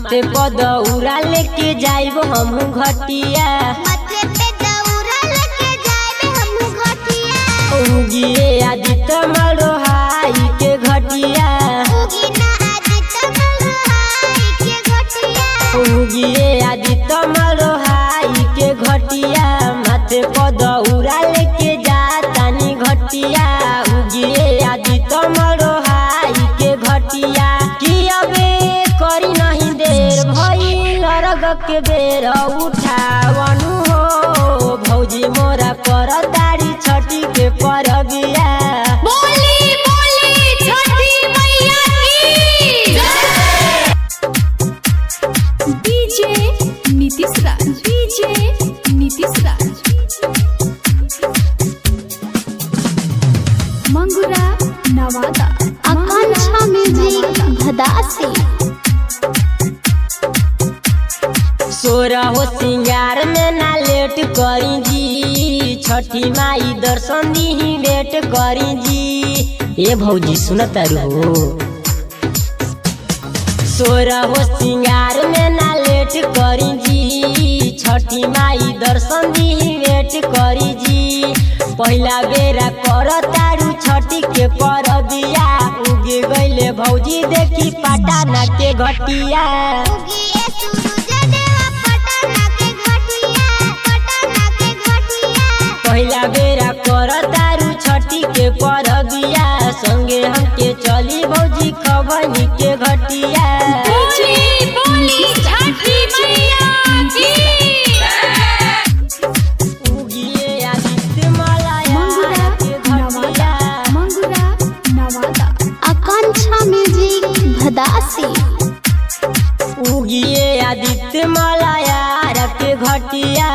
माथे पर दौरा लेके जाइब हम घटिया, उगिए आदित्य मरोहाई के घटिया, उगिए आदित्य मरोहाई के घटिया, माथे पर दौरा लेके जातानी घटिया, उगिए आदित्य मरोहाई के घटिया। कि अबे करी नहीं देर भइल रग के बेर उठावनु हो, भौजी मोरा कर तारी छठी के परबिया। बोली बोली छठी मैया की डीजे नीतीश राज, डीजे नीतीश राज, मंगुरा नवादा, आकांक्षा म्यूजिक भदासी। सोरा हो सिंगार में ना लेट करी जी, छठी माई दर्शन दी लेट करी जी। ए भौजी सुनत हो, सोरा हो सिंगार में ना लेट करी जी, छठी माई दर्शन दी लेट करी जी। पहला बेरा कर तारू छठी के परबिया, उगे गईले भौजी देखी पटाना के घटिया। पहला बेरा कर तारू छठी के परबिया, संगे हमके चली भौजी खबनी के घटिया। बोली बोली छठी मैया की उगिए आदित्य मलाया के घटिया, मंगुरा नवादा, आकांक्षा म्यूजिक भदासी। उगिए आदित्य मलाया के घटिया,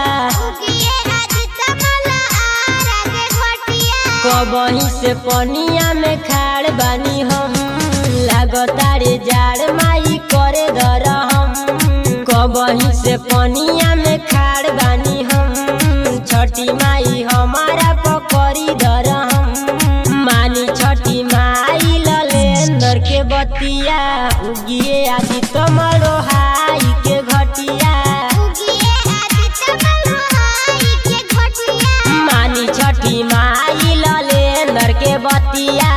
कबही से पनिया में खाड़ बानी हम, लागतारे जाड़ माई करे दर हम। कबही से पनिया में खाड़ बानी हम, छठी माई हमारा पकड़ी दर हम। मानी छठी माई ललेंदर के बतिया, उगिए आदित्य मरोहाई के घटिया, मानी छठी माई ललेंदर के बतिया।